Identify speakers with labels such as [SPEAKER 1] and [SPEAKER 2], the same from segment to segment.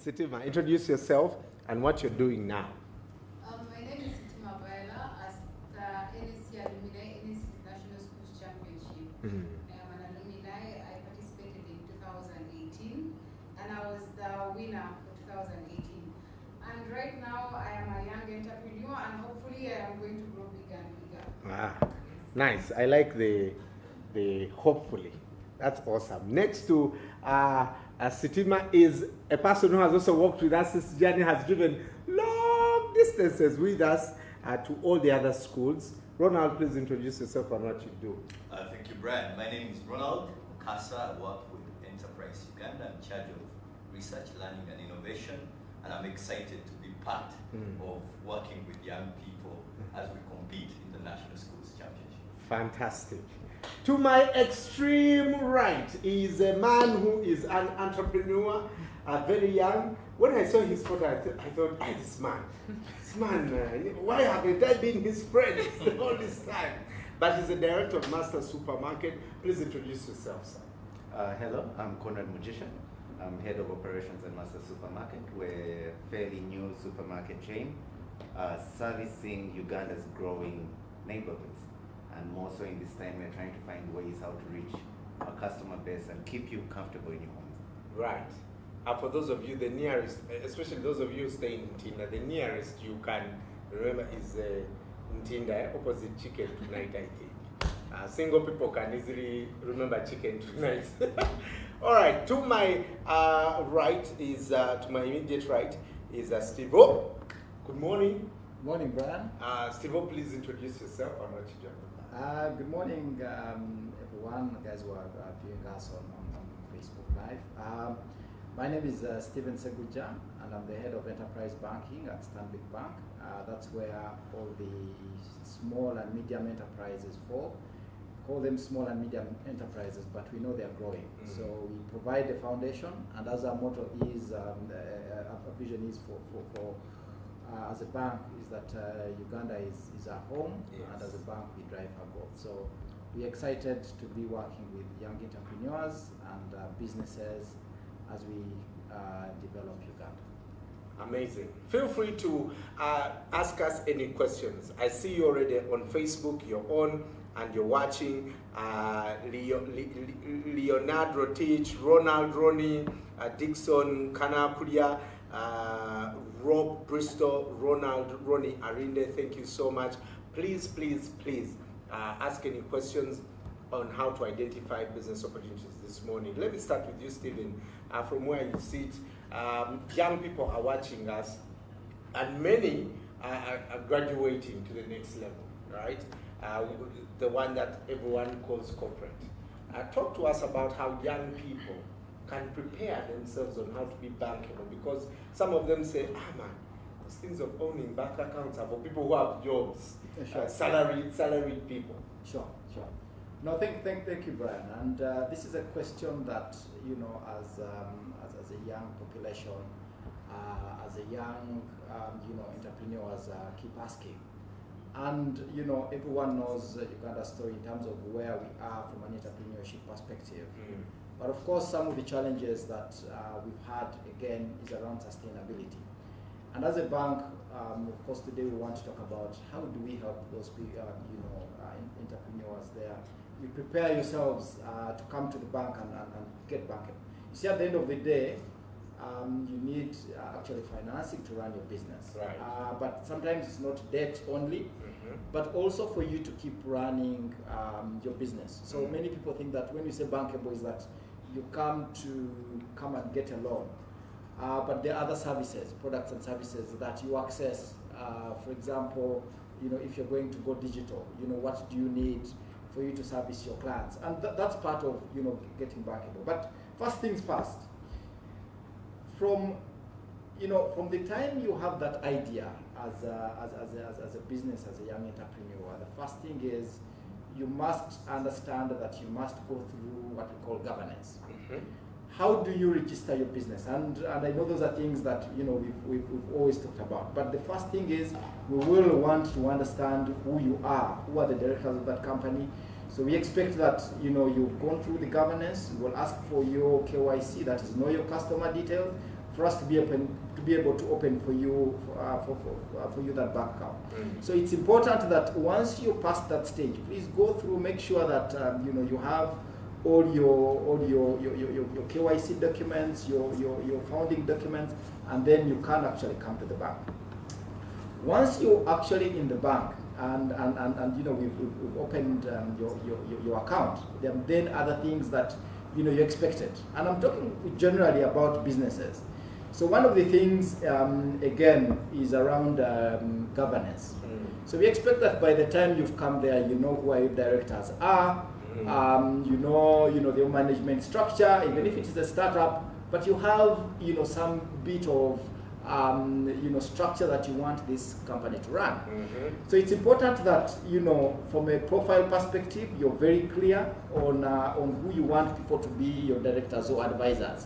[SPEAKER 1] Sitima, introduce yourself and what you're doing now.
[SPEAKER 2] My name is Sitima Baila as the NSC alumni, NSC National Schools Championship. I am an alumni. I participated in 2018 and I was the winner for 2018. And right now I am a young entrepreneur and hopefully I am going to grow bigger and bigger.
[SPEAKER 1] Ah, nice. I like the hopefully. That's awesome. Next to Sitima is a person who has also worked with us. This journey has driven long distances with us to all the other schools. Ronald, please introduce yourself and what you do.
[SPEAKER 3] Thank you, Brian. My name is Ronald Mukasa. I work with Enterprise Uganda. I'm in charge of research, learning, and innovation. And I'm excited to be part of working with young people as we compete in the National Schools Championship.
[SPEAKER 1] Fantastic. To my extreme right is a man who is an entrepreneur, very young. When I saw his photo, I thought, this man, why haven't I been his friend all this time? But he's the director of Master Supermarket. Please introduce yourself, sir.
[SPEAKER 4] Hello, I'm Conrad Mujisha. I'm head of operations at Master Supermarket. We're a fairly new supermarket chain servicing Uganda's growing neighborhoods. And more so in this time, we're trying to find ways how to reach our customer base and keep you comfortable in your homes.
[SPEAKER 1] Right. For those of you, the nearest, especially those of you staying in Ntinda, the nearest you can remember is Ntinda, opposite Chicken Tonight, I think. Single people can easily remember Chicken Tonight. All right, to my right is, to my immediate right is Steve O. Good morning.
[SPEAKER 5] Morning, Brian.
[SPEAKER 1] Steve O, please introduce yourself and what you do.
[SPEAKER 5] Good morning, everyone, guys who are viewing us on Facebook Live. My name is Stephen Seguja, and I'm the head of enterprise banking at Stanbic Bank. That's where all the small and medium enterprises fall. Call them small and medium enterprises, but we know they're growing. So we provide the foundation, and as our motto is, our vision is for as a bank is that Uganda is our home, and as a bank we drive our growth. So we're excited to be working with young entrepreneurs and businesses as we develop Uganda.
[SPEAKER 1] Amazing. Feel free to ask us any questions. I see you already on Facebook, you're on and you're watching. Leonard Rotich, Ronald Ronnie, Dixon Kanapulia, Rob Bristol, Ronald, Ronnie Arinde, thank you so much. Please, please, please ask any questions on how to identify business opportunities this morning. Let me start with you, Stephen. From where you sit, young people are watching us, and many are graduating to the next level, right? The one that everyone calls corporate. Talk to us about how young people can prepare themselves on how to be bankable, because some of them say, man, those things of owning bank accounts are for people who have jobs,
[SPEAKER 5] Sure.
[SPEAKER 1] salaried people.
[SPEAKER 5] Sure. No, thank you, Brian. And this is a question that, you know, as a young population, as a young, entrepreneurs keep asking. And, you know, everyone knows Uganda's story in terms of where we are from an entrepreneurship perspective. But of course, some of the challenges that we've had, again, is around sustainability. And as a bank, of course, today we want to talk about how do we help those entrepreneurs there. You prepare yourselves to come to the bank and get bankable. You see, at the end of the day, you need actually financing to run your business.
[SPEAKER 1] Right.
[SPEAKER 5] But sometimes it's not debt only, but also for you to keep running your business. So many people think that when you say bankable is that you come and get a loan. But there are other services, products and services that you access. For example, you know, if you're going to go digital, you know, what do you need for you to service your clients? And that's part of, you know, getting bankable. But first things first, from the time you have that idea as a business, as a young entrepreneur, the first thing is you must understand that you must go through what we call governance. How do you register your business? And I know those are things that, you know, we've always talked about. But the first thing is we will want to understand who you are, who are the directors of that company. So we expect that, you know, you've gone through the governance. We'll ask for your KYC, that is know your customer details. for us to be able to open for you for you that bank account. So it's important that once you pass that stage, please go through, make sure that you have all your KYC documents, your founding documents, and then you can actually come to the bank. Once you're actually in the bank and we've opened your account, then other things that you expected. And I'm talking generally about businesses. So one of the things again is around governance. So we expect that by the time you've come there, you know who your directors are, you know the management structure, even if it is a startup, but you have some bit of structure that you want this company to run. So it's important that from a profile perspective, you're very clear on who you want people to be your directors or advisors.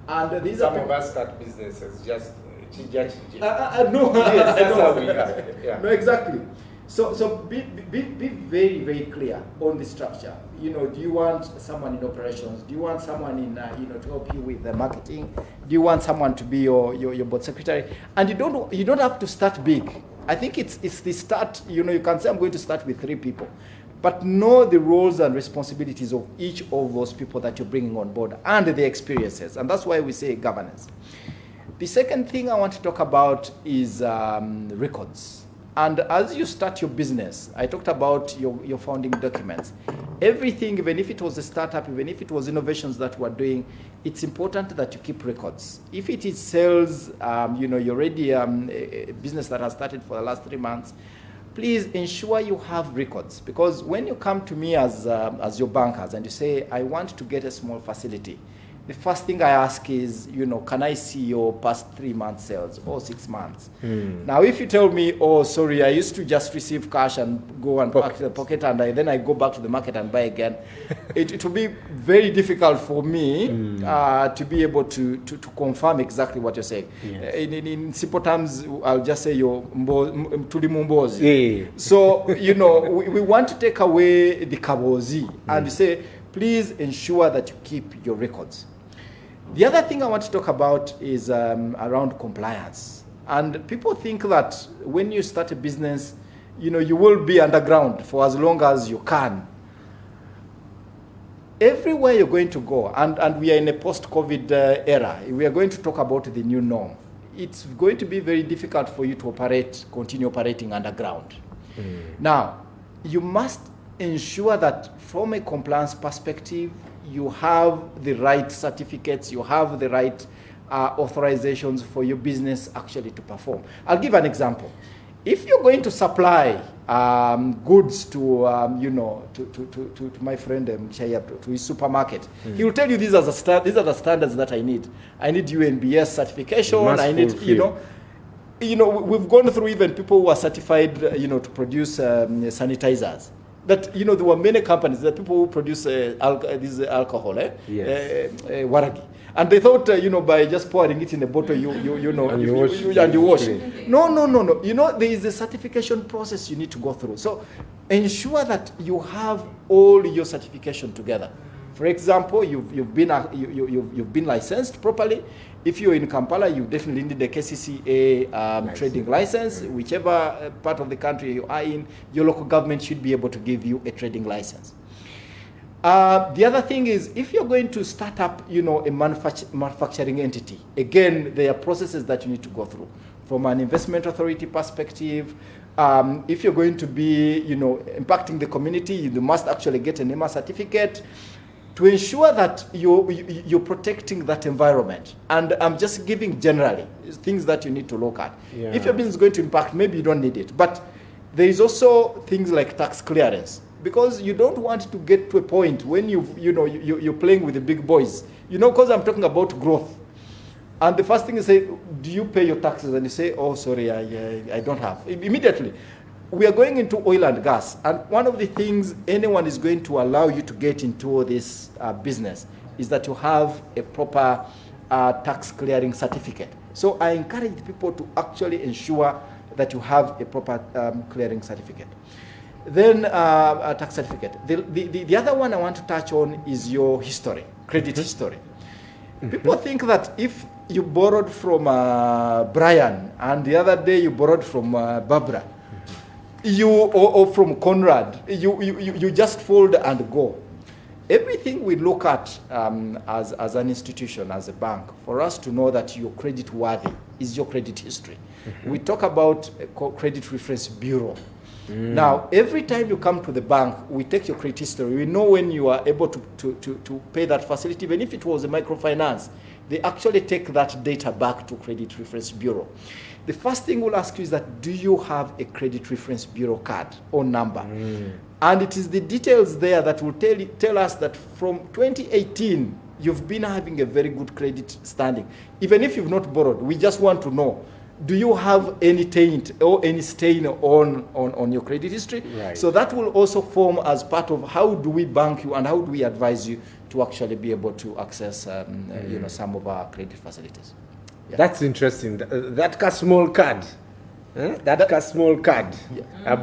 [SPEAKER 5] And these
[SPEAKER 1] some of us start businesses just
[SPEAKER 5] no,
[SPEAKER 1] yes, that's how we are. Yeah.
[SPEAKER 5] No, exactly. So be very, very clear on the structure. Do you want someone in operations? Do you want someone in to help you with the marketing? Do you want someone to be your board secretary? And you don't have to start big. I think it's the start. You can say I'm going to start with 3 people, but know the roles and responsibilities of each of those people that you're bringing on board and the experiences. And that's why we say governance. The second thing I want to talk about is records. And as you start your business, I talked about your founding documents. Everything, even if it was a startup, even if it was innovations that we're doing, it's important that you keep records. If it is sales, you're already a business that has started for the last 3 months, please ensure you have records. Because when you come to me as your bankers and you say, I want to get a small facility, the first thing I ask is, can I see your past 3 months sales or 6 months? Now, if you tell me, oh, sorry, I used to just receive cash and go and pack the pocket and then I go back to the market and buy again, it will be very difficult for me to be able to confirm exactly what you're saying.
[SPEAKER 6] Yes.
[SPEAKER 5] In simple terms, I'll just say you're tuli mumbozi. So, we want to take away the kabozi and say, please ensure that you keep your records. The other thing I want to talk about is around compliance. And people think that when you start a business, you will be underground for as long as you can. Everywhere you're going to go, and we are in a post-COVID era, we are going to talk about the new norm. It's going to be very difficult for you to continue operating underground. Now, you must ensure that from a compliance perspective, you have the right certificates, you have the right authorizations for your business actually to perform. I'll give an example. If you're going to supply goods to my friend Mchaya, to his supermarket, he will tell you these are the standards that I need. I need UNBS certification. I need, we've gone through even people who are certified, to produce sanitizers. That there were many companies, that people who produce this alcohol, waragi, and they thought by just pouring it in a bottle, and you wash. No. There is a certification process you need to go through. So ensure that you have all your certification together. For example, you've been licensed properly. If you're in Kampala, you definitely need the KCCA trading license. Whichever part of the country you are in, your local government should be able to give you a trading license. The other thing is, if you're going to start up, a manufacturing entity, again, there are processes that you need to go through. From an investment authority perspective, if you're going to be, impacting the community, you must actually get an NEMA certificate to ensure that you're protecting that environment. And I'm just giving generally things that you need to look at. Yeah. If your business is going to impact, maybe you don't need it. But there is also things like tax clearance, because you don't want to get to a point when you're playing with the big boys. Because I'm talking about growth. And the first thing is, say, do you pay your taxes? And you say, oh, sorry, I don't have. Immediately. We are going into oil and gas, and one of the things anyone is going to allow you to get into this business is that you have a proper tax clearing certificate. So I encourage people to actually ensure that you have a proper clearing certificate. Then a tax certificate. The other one I want to touch on is your history, credit history. People think that if you borrowed from Brian, and the other day you borrowed from Barbara, or from Conrad, you just fold and go. Everything we look at as an institution, as a bank, for us to know that you're credit worthy is your credit history. We talk about a credit reference bureau. Now, every time you come to the bank, we take your credit history. We know when you are able to pay that facility, even if it was a microfinance. They actually take that data back to Credit Reference Bureau. The first thing we'll ask you is that, do you have a Credit Reference Bureau card or number? And it is the details there that will tell us that from 2018, you've been having a very good credit standing. Even if you've not borrowed, we just want to know, do you have any taint or any stain on your credit history?
[SPEAKER 1] Right.
[SPEAKER 5] So that will also form as part of how do we bank you and how do we advise you to actually be able to access some of our credit facilities. Yeah.
[SPEAKER 1] That's interesting. That small card, that small card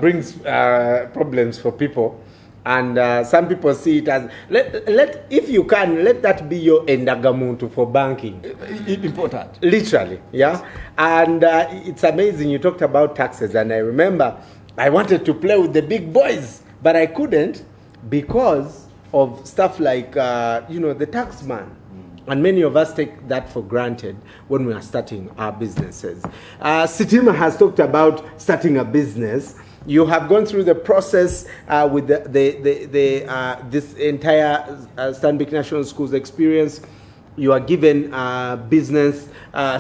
[SPEAKER 1] brings problems for people. And some people see it as, if you can, let that be your endagamuntu for banking.
[SPEAKER 5] Important.
[SPEAKER 1] Literally, yeah. And it's amazing, you talked about taxes, and I remember I wanted to play with the big boys, but I couldn't because of stuff like, the tax man. And many of us take that for granted when we are starting our businesses. Sitima has talked about starting a business. You have gone through the process with this entire Stanbic National Schools experience. You are given business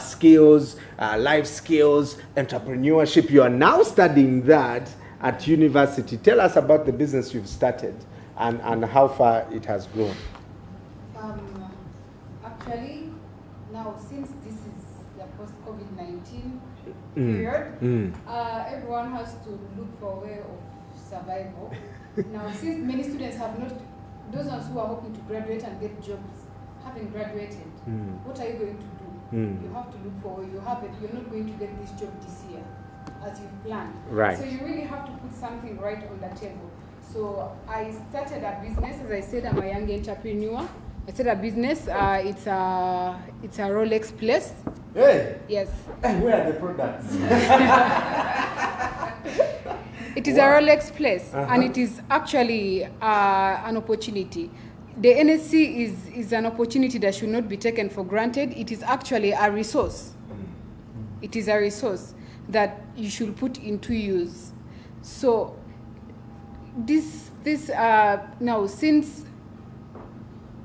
[SPEAKER 1] skills, life skills, entrepreneurship. You are now studying that at university. Tell us about the business you've started and how far it has grown.
[SPEAKER 2] Actually, now since this is the post-COVID-19 period, everyone has to look for a way of survival. Now, since many students have not, those ones who are hoping to graduate and get jobs, having graduated, what are you going to do? You have to look for, you're not going to get this job this year as you planned.
[SPEAKER 1] Right.
[SPEAKER 2] So you really have to put something right on the table. So I started a business. As I said, I'm a young entrepreneur. I started a business. It's a Rolex place.
[SPEAKER 1] Hey.
[SPEAKER 2] Yes.
[SPEAKER 1] And where are the products?
[SPEAKER 2] It is a Rolex place, and it is actually an opportunity. The NSC is an opportunity that should not be taken for granted. It is actually a resource. It is a resource that you should put into use. So this now, since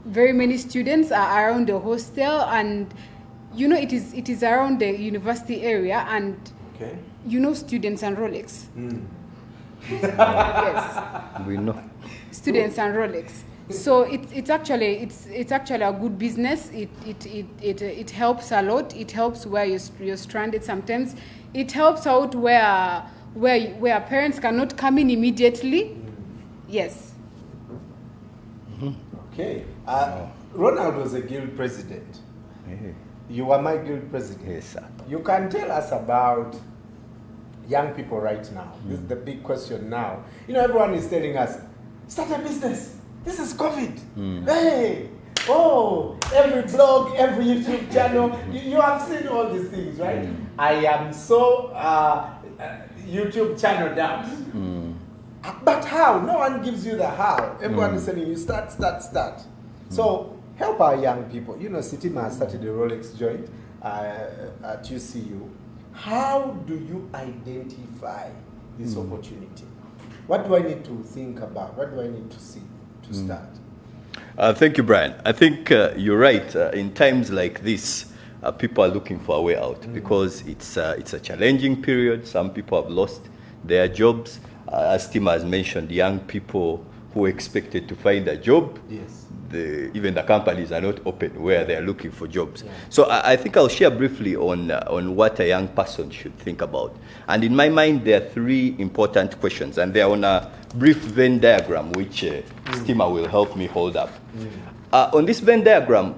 [SPEAKER 2] very many students are around the hostel, and it is around the university area, and students and Rolex. Yes,
[SPEAKER 3] We know.
[SPEAKER 2] students and Rolex. So it's actually a good business. It helps a lot. It helps where you're stranded sometimes. It helps out where parents cannot come in immediately. Yes.
[SPEAKER 1] Okay. Ronald was a guild president. You were my guild president.
[SPEAKER 3] Yes, sir.
[SPEAKER 1] You can tell us about young people right now. This is the big question now. Everyone is telling us, start a business. This is COVID. Hey, every blog, every YouTube channel, you have seen all these things, right? I am so YouTube channel down. But how? No one gives you the how. Everyone is telling you start. So help our young people. Sitima has started a Rolex joint at UCU. How do you identify this opportunity? What do I need to think about? What do I need to see to start?
[SPEAKER 3] Thank you, Brian. I think you're right. In times like this, people are looking for a way out because it's a challenging period. Some people have lost their jobs. As Tim has mentioned, young people who expected to find a job, even the companies are not open where they are looking for jobs. So I think I'll share briefly on what a young person should think about. And in my mind, there are three important questions, and they're on a brief Venn diagram, which Stima will help me hold up. On this Venn diagram,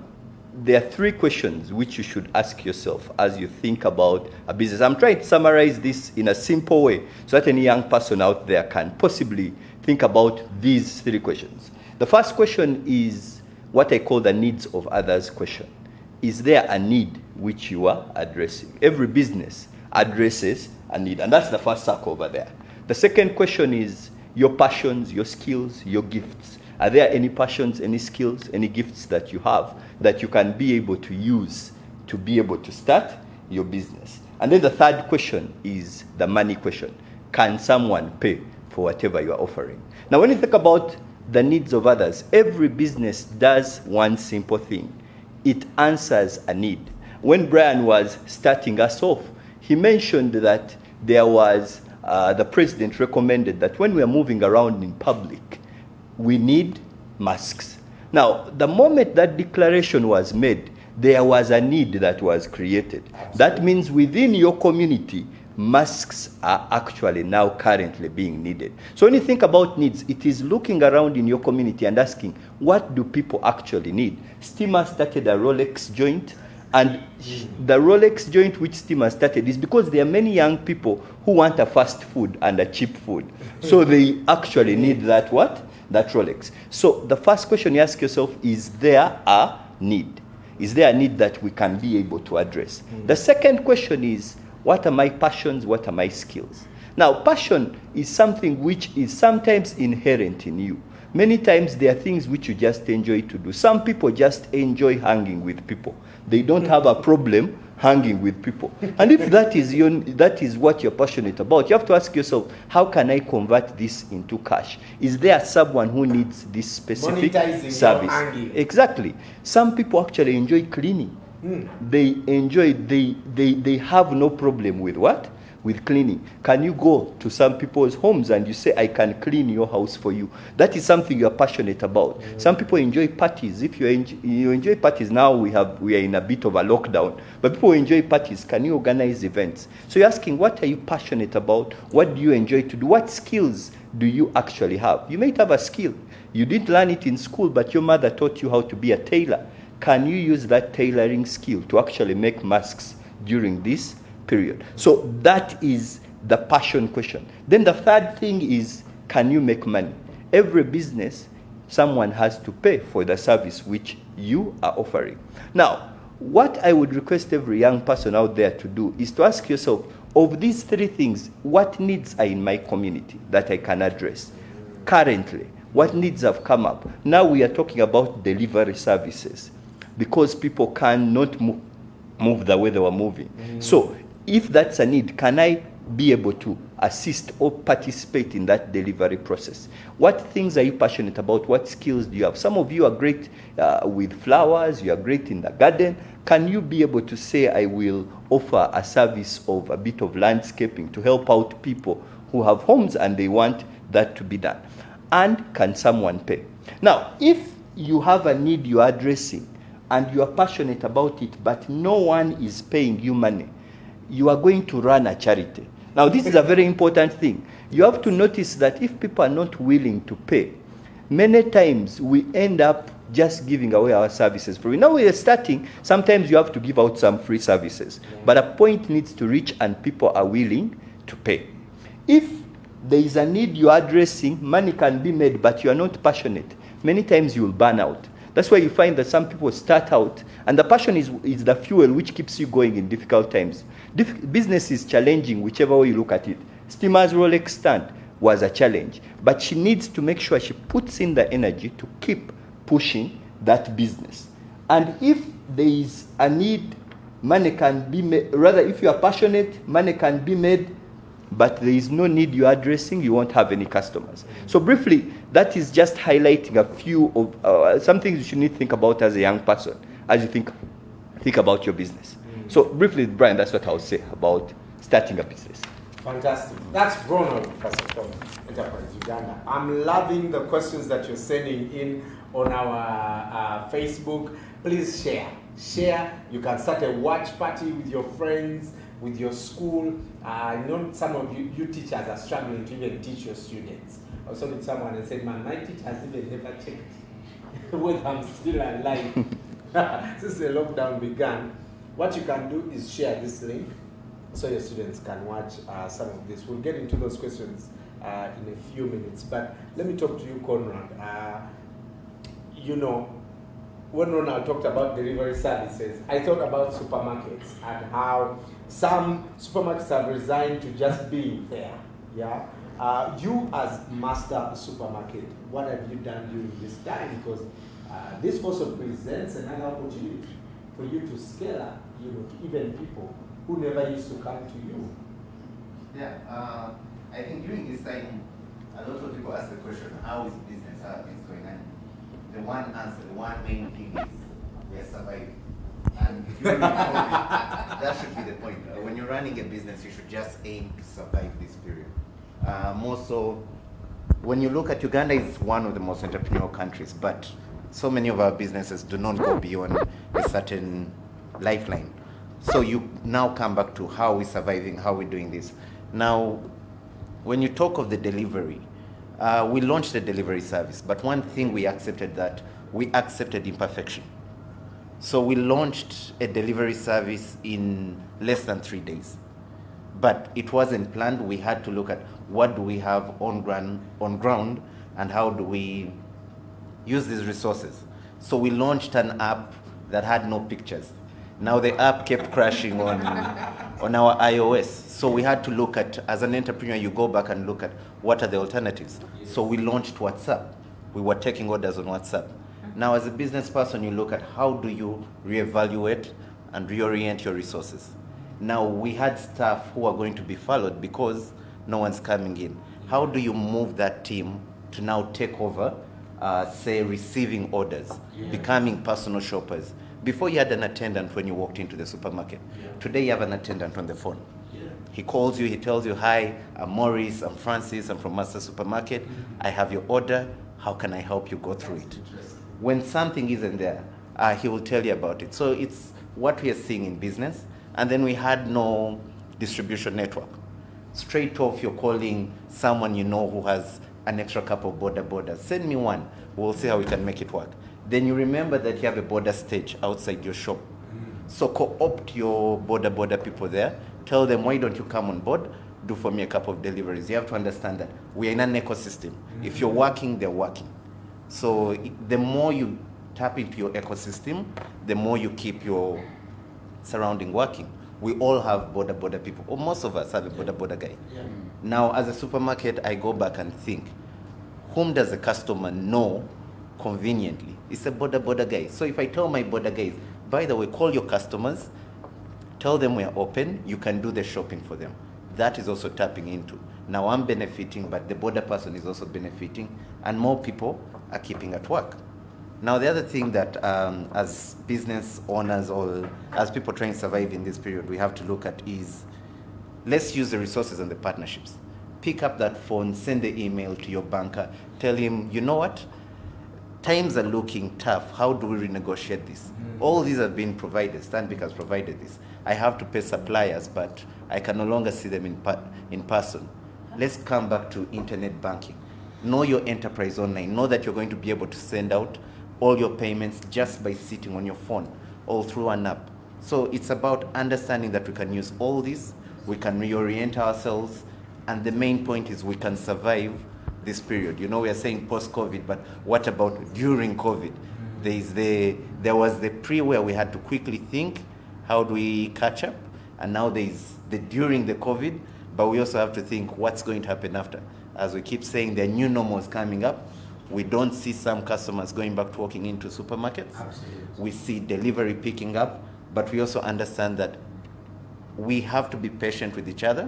[SPEAKER 3] there are three questions which you should ask yourself as you think about a business. I'm trying to summarize this in a simple way so that any young person out there can possibly think about these three questions. The first question is what I call the needs of others question. is there a need which you are addressing? Every business addresses a need, and that's the first circle over there. The second question is your passions, your skills, your gifts. Are there any passions, any skills, any gifts that you have that you can be able to use to be able to start your business? And then the third question is the money question. Can someone pay for whatever you are offering? Now, when you think about the needs of others, every business does one simple thing. It answers a need. When Brian was starting us off, he mentioned that there was, the president recommended that when we are moving around in public, we need masks. Now, the moment that declaration was made, there was a need that was created. Absolutely. That means within your community, masks are actually now currently being needed. So when you think about needs, it is looking around in your community and asking, what do people actually need? Steamer started a Rolex joint, and the Rolex joint which Steamer started is because there are many young people who want a fast food and a cheap food. So they actually need that what? That Rolex. So the first question you ask yourself, is there a need? Is there a need that we can be able to address? The second question is, what are my passions? What are my skills? Now, passion is something which is sometimes inherent in you. Many times there are things which you just enjoy to do. Some people just enjoy hanging with people. They don't have a problem hanging with people. And if that is what you're passionate about, you have to ask yourself, how can I convert this into cash? Is there someone who needs this specific service? Exactly. Some people actually enjoy cleaning. They enjoy, they have no problem with what? With cleaning. Can you go to some people's homes and you say, I can clean your house for you? That is something you're passionate about. Some people enjoy parties. If you enjoy parties, now we are in a bit of a lockdown, but people enjoy parties. Can you organize events? So you're asking, what are you passionate about? What do you enjoy to do? What skills do you actually have? You might have a skill. You didn't learn it in school, but your mother taught you how to be a tailor. Can you use that tailoring skill to actually make masks during this period? So that is the passion question. Then the third thing is, can you make money? Every business, someone has to pay for the service which you are offering. Now, what I would request every young person out there to do is to ask yourself, of these three things, what needs are in my community that I can address? Currently, what needs have come up? Now we are talking about delivery services because people cannot move the way they were moving. So if that's a need, can I be able to assist or participate in that delivery process? What things are you passionate about? What skills do you have? Some of you are great with flowers. You are great in the garden. Can you be able to say, I will offer a service of a bit of landscaping to help out people who have homes and they want that to be done? And can someone pay? Now, if you have a need you're addressing and you are passionate about it, but no one is paying you money, you are going to run a charity. Now, this is a very important thing. You have to notice that if people are not willing to pay, many times we end up just giving away our services for free. Now we are starting, sometimes you have to give out some free services, but a point needs to reach and people are willing to pay. If there is a need you are addressing, money can be made, but you are not passionate, many times you will burn out. That's why you find that some people start out, and the passion is the fuel which keeps you going in difficult times. Business is challenging, whichever way you look at it. Steamer's Rolex stand was a challenge, but she needs to make sure she puts in the energy to keep pushing that business. And if there is a need, money can be made. Rather, if you are passionate, money can be made, but there is no need you are addressing, you won't have any customers. So briefly, that is just highlighting a few of some things you should need to think about as a young person as you think about your business. So briefly, Brian, that's what I would say about starting a business.
[SPEAKER 1] Fantastic. That's Ronald from Enterprise Uganda. I'm loving the questions that you're sending in on our Facebook. Please share. You can start a watch party with your friends, with your school. I know some of you teachers are struggling to even teach your students. I was talking to someone and said, man, my teacher has even never checked whether I'm still alive. Since the lockdown began, what you can do is share this link so your students can watch some of this. We'll get into those questions in a few minutes, but let me talk to you, Conrad. when Ronald talked about delivery services, I thought about supermarkets and how some supermarkets have resigned to just being there. Yeah. You as master supermarket, what have you done during this time? Because this also presents another opportunity for you to scale up, you know, to even people who never used to come to you.
[SPEAKER 4] Yeah, I think during this time, a lot of people ask the question, how is business, how is going on? The one answer, the one main thing is, we are surviving. And during COVID, that should be the point. When you're running a business, you should just aim to survive this period. More so, when you look at Uganda, is one of the most entrepreneurial countries, but so many of our businesses do not go beyond a certain lifeline. So you now come back to how we're surviving, how we're doing this. Now, when you talk of the delivery, we launched a delivery service, but one thing we accepted that we accepted imperfection. So we launched a delivery service in less than 3 days. But it wasn't planned. We had to look at what do we have on ground and how do we use these resources. So we launched an app that had no pictures. Now the app kept crashing on our iOS. So we had to look at, as an entrepreneur, you go back and look at what are the alternatives. So we launched WhatsApp. We were taking orders on WhatsApp. Now as a business person, you look at how do you reevaluate and reorient your resources. Now we had staff who are going to be followed because no one's coming in. How do you move that team to now take over, say, receiving orders, becoming personal shoppers? Before you had an attendant when you walked into the supermarket. Today you have an attendant on the phone. He calls you, he tells you, hi, I'm Maurice, I'm Francis, I'm from Master Supermarket. I have your order. How can I help you go through it? When something isn't there, he will tell you about it. So it's what we are seeing in business. And then we had no distribution network. Straight off, you're calling someone you know who has an extra couple of border. Send me one. We'll see how we can make it work. Then you remember that you have a border stage outside your shop. So co-opt your border people there. Tell them, why don't you come on board? Do for me a couple of deliveries. You have to understand that we're in an ecosystem. If you're working, they're working. So the more you tap into your ecosystem, the more you keep your surrounding working. We all have border people, or most of us have a border guy. Now, as a supermarket, I go back and think, whom does the customer know conveniently? It's a border guy. So if I tell my border guys, by the way, call your customers, tell them we're open, you can do the shopping for them. That is also tapping into. Now I'm benefiting, but the border person is also benefiting, and more people are keeping at work. Now, the other thing that as business owners or as people trying to survive in this period, we have to look at is, let's use the resources and the partnerships. Pick up that phone, send the email to your banker, tell him, you know what, times are looking tough, how do we renegotiate this? All these have been provided, Stanbic has provided this. I have to pay suppliers, but I can no longer see them in person. Let's come back to internet banking. Know your enterprise online. Know that you're going to be able to send out all your payments just by sitting on your phone or through an app. So it's about understanding that we can use all this, we can reorient ourselves, and the main point is we can survive this period. You know, we are saying post-COVID, but what about during COVID? There was the pre where we had to quickly think, how do we catch up? And now there's the during the COVID, but we also have to think what's going to happen after. As we keep saying, there are new normals coming up. We don't see some customers going back to walking into supermarkets.
[SPEAKER 1] Absolutely.
[SPEAKER 4] We see delivery picking up, but we also understand that we have to be patient with each other,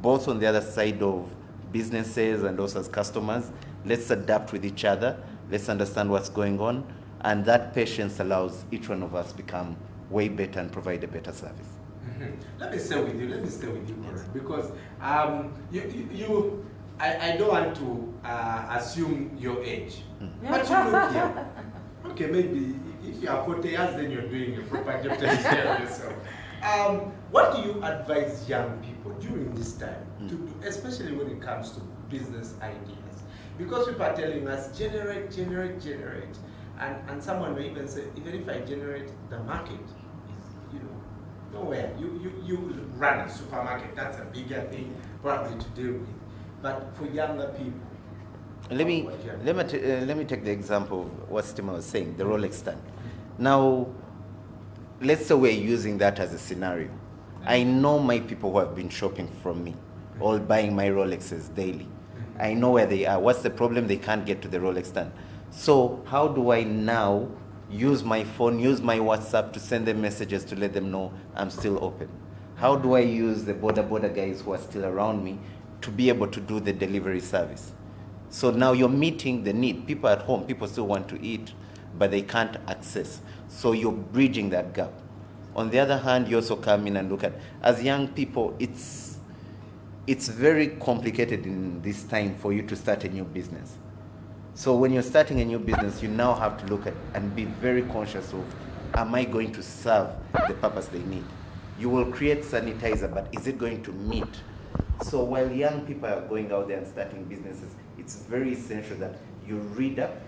[SPEAKER 4] both on the other side of businesses and also as customers. Let's adapt with each other. Let's understand what's going on. And that patience allows each one of us become way better and provide a better service.
[SPEAKER 1] Let me stay with you, Corin, because I don't want to assume your age, but you look young. Okay, maybe if you are 40 years, then you're doing a proper job taking care of yourself. What do you advise young people during this time to do, especially when it comes to business ideas? Because people are telling us, generate, and someone may even say, even if I generate, the market is, nowhere. You run a supermarket, that's a bigger thing probably to deal with. But for younger people,
[SPEAKER 4] Let me take the example of what Stima was saying, the Rolex stand. Now, let's say we're using that as a scenario. I know my people who have been shopping from me, all buying my Rolexes daily. I know where they are. What's the problem? They can't get to the Rolex stand. So how do I now use my phone, use my WhatsApp to send them messages to let them know I'm still open? How do I use the border guys who are still around me to be able to do the delivery service? So now you're meeting the need. People at home, people still want to eat, but they can't access. So you're bridging that gap. On the other hand, you also come in and look at, as young people, it's very complicated in this time for you to start a new business. So when you're starting a new business, you now have to look at and be very conscious of, am I going to serve the purpose they need? You will create sanitizer, but is it going to meet? So while young people are going out there and starting businesses, it's very essential that you read up,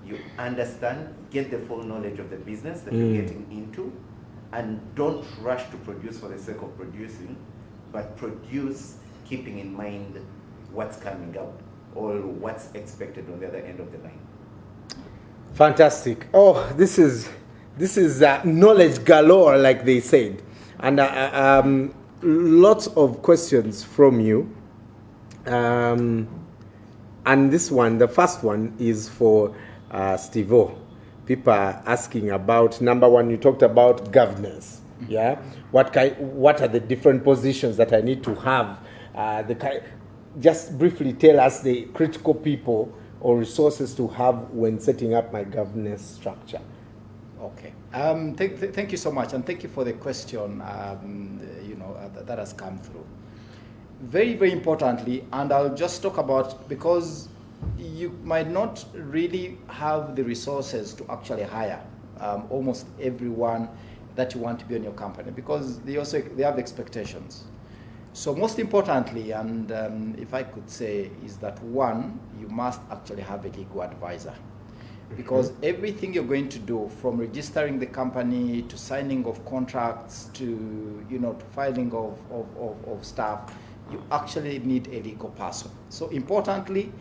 [SPEAKER 4] you understand, get the full knowledge of the business that you're getting into, and don't rush to produce for the sake of producing, but produce keeping in mind what's coming out or what's expected on the other end of the line.
[SPEAKER 1] Fantastic. Oh, this is knowledge galore, like they said. And lots of questions from you. And this one, the first one, is for Steve-O. People are asking about, number one, you talked about governance. Yeah, what are the different positions that I need to have? Just briefly tell us the critical people or resources to have when setting up my governance structure.
[SPEAKER 5] Okay. Thank you so much, and thank you for the question. That has come through. Very, very importantly, and I'll just talk about, because you might not really have the resources to actually hire almost everyone that you want to be in your company, because they have expectations. So most importantly, and if I could say, is that one, you must actually have a legal advisor, because everything you're going to do, from registering the company to signing of contracts to to filing of stuff, you actually need a legal person. So importantly,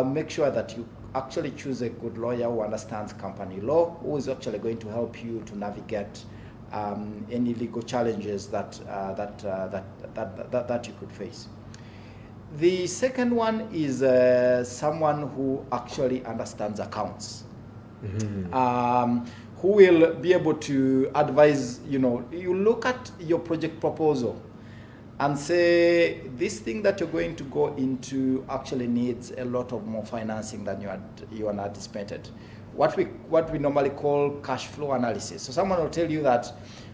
[SPEAKER 5] make sure that you actually choose a good lawyer who understands company law, who is actually going to help you to navigate any legal challenges that you could face. The second one is someone who actually understands accounts, who will be able to advise. You look at your project proposal and say, this thing that you're going to go into actually needs a lot of more financing than you had anticipated. What we normally call cash flow analysis. So someone will tell you that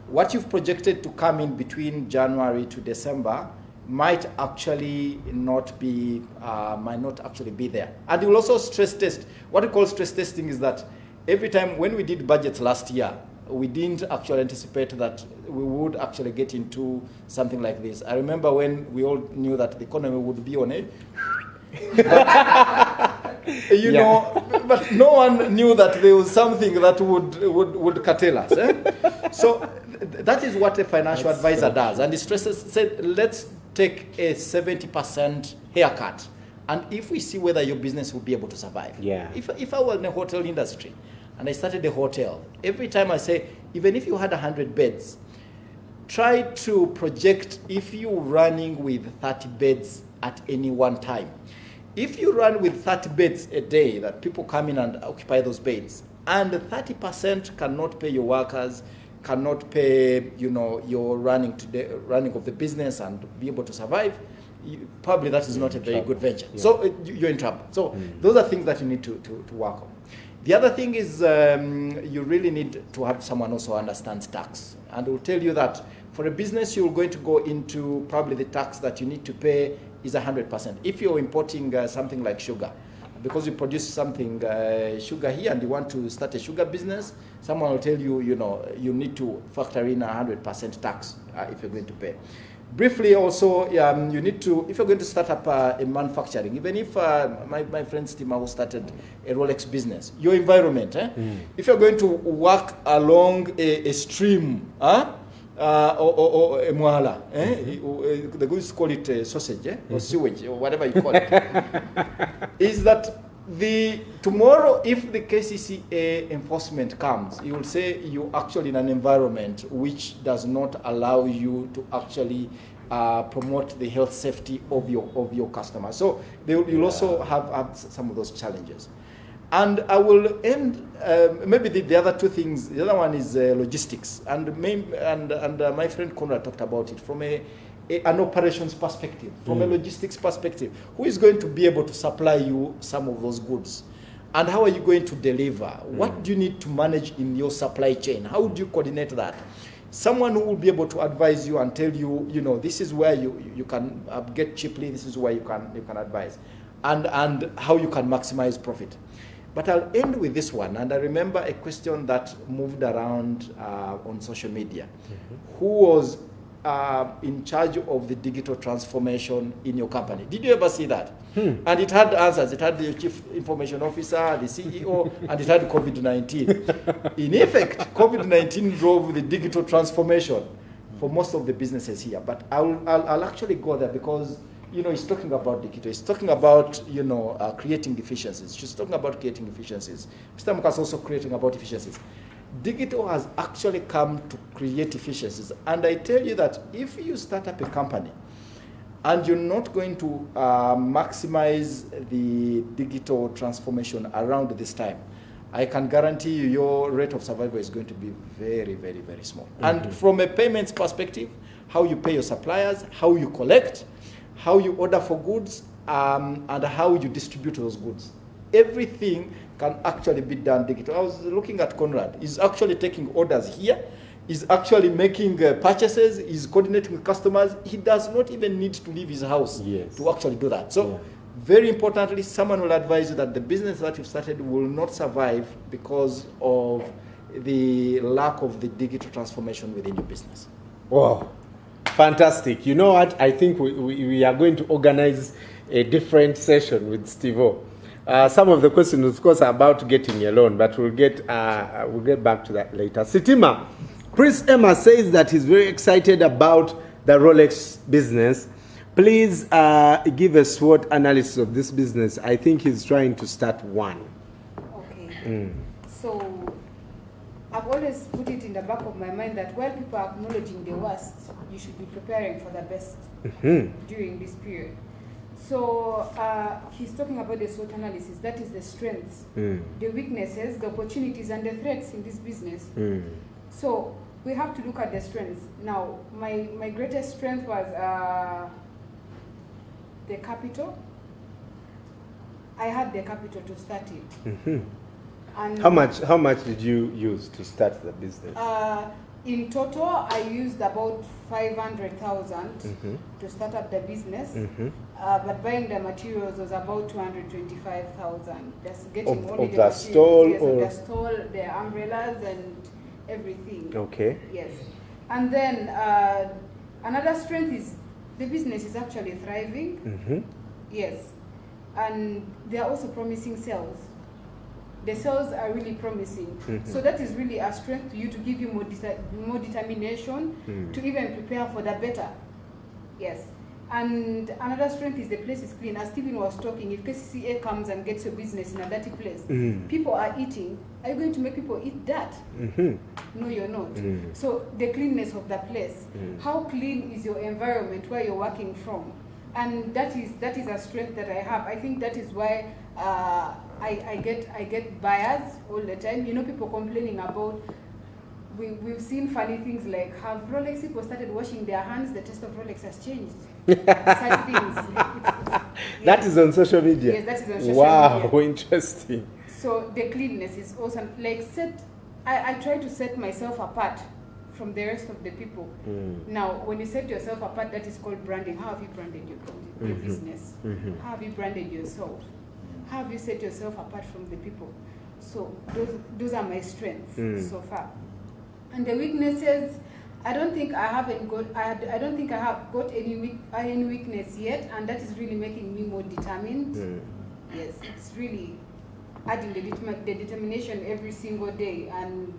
[SPEAKER 5] what you've projected to come in between January to December might actually not be there. And you will also stress test. What we call stress testing is that every time when we did budgets last year, we didn't actually anticipate that we would actually get into something like this. I remember when we all knew that the economy would be on it. But no one knew that there was something that would curtail us. So that is what a financial advisor does. And the stresses said, let's take a 70% haircut. And if we see whether your business will be able to survive.
[SPEAKER 1] Yeah.
[SPEAKER 5] If I were in the hotel industry and I started a hotel, every time I say, even if you had 100 beds, try to project if you're running with 30 beds at any one time. If you run with 30 beds a day, that people come in and occupy those beds, and 30% cannot pay your workers, cannot pay your running of the business and be able to survive, probably that is not a very good venture. Yeah. So you're in trouble. So those are things that you need to work on. The other thing is you really need to have someone also who understands tax, and will tell you that for a business you're going to go into, probably the tax that you need to pay is 100%. If you're importing something like sugar, because you produce something sugar here and you want to start a sugar business, someone will tell you, you need to factor in 100% tax if you're going to pay. Briefly also, you need to, if you're going to start up a manufacturing, even if my friend Stima who started a Rolex business, your environment, if you're going to work along a stream, or a mwala, the Greeks call it sausage, or sewage, or whatever you call it, is that tomorrow, if the KCCA enforcement comes, you will say you're actually in an environment which does not allow you to actually promote the health safety of your customers. So you'll also have some of those challenges. And I will end, maybe the other two things. The other one is logistics. And my friend Conrad talked about it from an operations perspective, from a logistics perspective. Who is going to be able to supply you some of those goods? And how are you going to deliver? What do you need to manage in your supply chain? How do you coordinate that? Someone who will be able to advise you and tell you, this is where you can get cheaply, this is where you can advise, and how you can maximize profit. But I'll end with this one, and I remember a question that moved around on social media. Who was in charge of the digital transformation in your company? Did you ever see that? And it had answers. It had the chief information officer, the CEO, and it had COVID-19. In effect, COVID-19 drove the digital transformation for most of the businesses here. But I'll actually go there because he's talking about digital. He's talking about creating efficiencies. She's talking about creating efficiencies. Mr. Mukas also creating about efficiencies. Digital has actually come to create efficiencies. And I tell you that if you start up a company and you're not going to maximize the digital transformation around this time, I can guarantee you your rate of survival is going to be very, very, very small. And from a payments perspective, how you pay your suppliers, how you collect, how you order for goods, and how you distribute those goods. Everything can actually be done digital. I was looking at Conrad. He's actually taking orders here. He's actually making purchases. He's coordinating with customers. He does not even need to leave his house to actually do that. So very importantly, someone will advise you that the business that you've started will not survive because of the lack of the digital transformation within your business.
[SPEAKER 1] Wow, fantastic. You know what? I think we are going to organize a different session with Steve-O. Some of the questions, of course, are about getting a loan, but we'll get back to that later. Sitima, Chris Emma says that he's very excited about the Rolex business. Please give a SWOT analysis of this business. I think he's trying to start one.
[SPEAKER 2] Okay. So I've always put it in the back of my mind that while people are acknowledging the worst, you should be preparing for the best during this period. So he's talking about the SWOT analysis. That is the strengths, the weaknesses, the opportunities, and the threats in this business. So we have to look at the strengths. Now, my greatest strength was the capital. I had the capital to start it. And
[SPEAKER 1] how much did you use to start the business?
[SPEAKER 2] In total, I used about 500,000 to start up the business. But buying the materials was about 225,000. Just getting all
[SPEAKER 1] of
[SPEAKER 2] the
[SPEAKER 1] the stall,
[SPEAKER 2] yes,
[SPEAKER 1] or
[SPEAKER 2] of the stall, the umbrellas, and everything.
[SPEAKER 1] Okay.
[SPEAKER 2] Yes. And then another strength is the business is actually thriving. Yes. And they are also promising sales. The sales are really promising. So that is really a strength to you, to give you more determination to even prepare for the better. Yes. And another strength is the place is clean. As Stephen was talking, if KCCA comes and gets your business in a dirty place, people are eating. Are you going to make people eat that? No, you're not. So the cleanness of the place. How clean is your environment where you're working from? And that is a strength that I have. I think that is why I get buyers all the time. People complaining about. We've seen funny things like, have Rolex people started washing their hands? The taste of Rolex has changed. Such things.
[SPEAKER 1] That is on social media.
[SPEAKER 2] Yes, that is on social media.
[SPEAKER 1] Wow, interesting.
[SPEAKER 2] So the cleanliness is awesome. Like I try to set myself apart from the rest of the people. Now, when you set yourself apart, that is called branding. How have you branded your business? How have you branded yourself? How have you set yourself apart from the people? So those are my strengths so far. And the weaknesses, I don't think I have got any weakness yet, and that is really making me more determined. Yes, it's really adding the determination every single day, and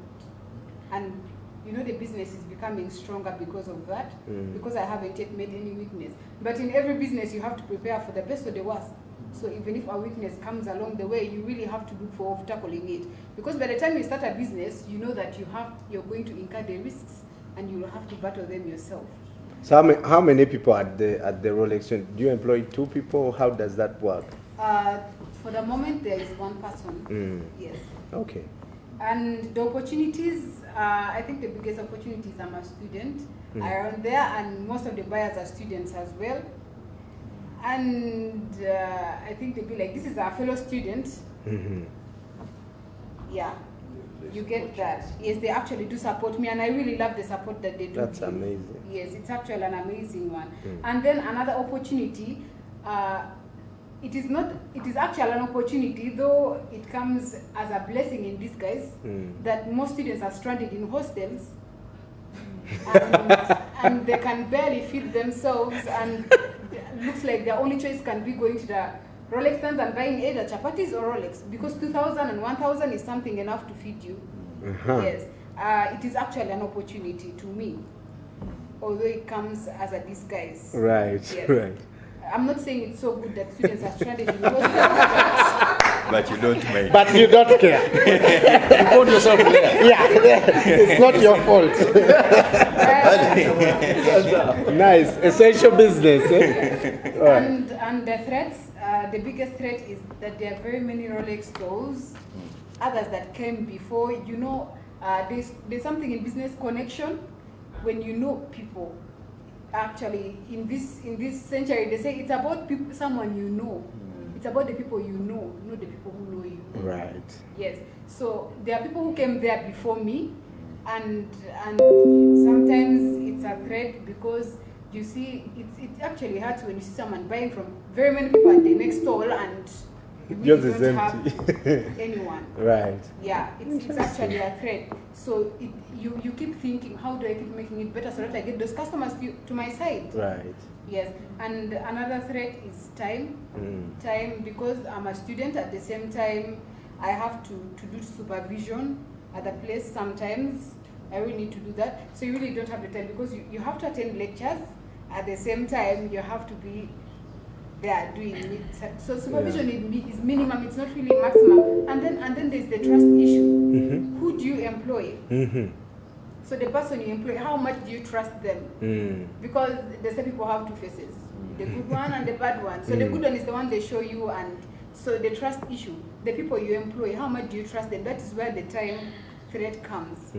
[SPEAKER 2] the business is becoming stronger because of that, because I haven't yet made any weakness. But in every business, you have to prepare for the best or the worst. So even if a weakness comes along the way, you really have to look for tackling it. Because by the time you start a business, you know that you're going to incur the risks and you will have to battle them yourself.
[SPEAKER 1] So how many people at the Rolex? Do you employ 2 people? How does that work?
[SPEAKER 2] For the moment, there is 1 person. Yes.
[SPEAKER 1] Okay.
[SPEAKER 2] And the opportunities, I think the biggest opportunities, I'm a student around there, and most of the buyers are students as well. And I think they'll be like, this is our fellow student. Yeah, you get that. Yes, they actually do support me, and I really love the support that they do.
[SPEAKER 1] That's amazing.
[SPEAKER 2] Yes, it's actually an amazing one. And then another opportunity, it is actually an opportunity, though it comes as a blessing in disguise, that most students are stranded in hostels and they can barely feed themselves, and looks like their only choice can be going to the Rolex stands and buying either chapatis or Rolex, because 2,000 and 1,000 is something enough to feed you. Yes, it is actually an opportunity to me, although it comes as a disguise.
[SPEAKER 1] Right,
[SPEAKER 2] yes.
[SPEAKER 1] Right.
[SPEAKER 2] I'm not saying it's so good that students are stranded in hostels.
[SPEAKER 3] But you don't mind.
[SPEAKER 1] But you don't care.
[SPEAKER 5] You put yourself there.
[SPEAKER 1] Yeah, it's not your fault. Nice, essential business. Eh?
[SPEAKER 2] And the threats, the biggest threat is that there are very many Rolex stores, others that came before. You know, there's something in business connection when you know people. Actually, in this century, they say it's about people, someone you know. It's about the people you know, not the people who know you.
[SPEAKER 1] Right.
[SPEAKER 2] Yes. So there are people who came there before me, and sometimes it's a threat, because you see, it actually hurts when you see someone buying from very many people at the next stall and you really don't have anyone.
[SPEAKER 1] Right.
[SPEAKER 2] Yeah, it's actually a threat. So you keep thinking, how do I keep making it better so that I get those customers to my side?
[SPEAKER 1] Right.
[SPEAKER 2] Yes, and another threat is time. Time, because I'm a student, at the same time I have to do supervision at the place. Sometimes I really need to do that. So you really don't have the time, because you have to attend lectures. At the same time, you have to be there doing it. So supervision is minimum, it's not really maximum. And then there's the trust issue. Who do you employ? So the person you employ, how much do you trust them? Because the same people have 2 faces, the good one and the bad one. So the good one is the one they show you, and so the trust issue. The people you employ, how much do you trust them? That is where the time threat comes.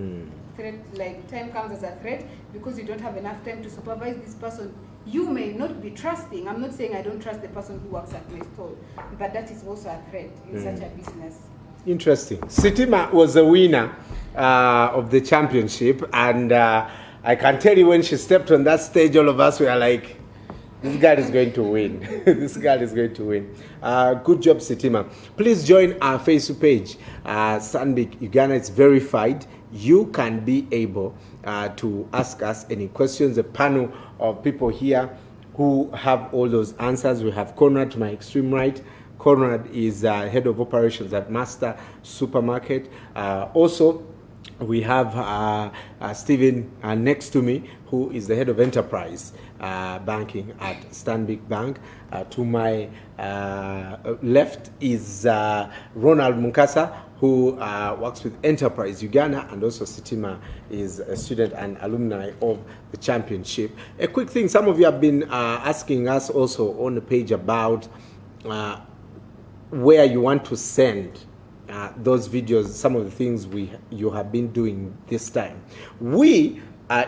[SPEAKER 2] Time comes as a threat, because you don't have enough time to supervise this person. You may not be trusting. I'm not saying I don't trust the person who works at my store, but that is also a threat in such a business.
[SPEAKER 1] Interesting. Sitima was the winner of the championship, and I can tell you, when she stepped on that stage, all of us were like, this girl is going to win. This girl is going to win. Good job, Sitima. Please join our Facebook page, Stanbic Uganda. It's verified. You can be able to ask us any questions. A panel of people here who have all those answers. We have Conrad to my extreme right. Conrad is head of operations at Master Supermarket. Also, we have Stephen next to me, who is the head of enterprise banking at Stanbic Bank. To my left is Ronald Munkasa, who works with Enterprise Uganda, and also Sitima is a student and alumni of the championship. A quick thing, some of you have been asking us also on the page about where you want to send those videos, some of the things you have been doing this time. We,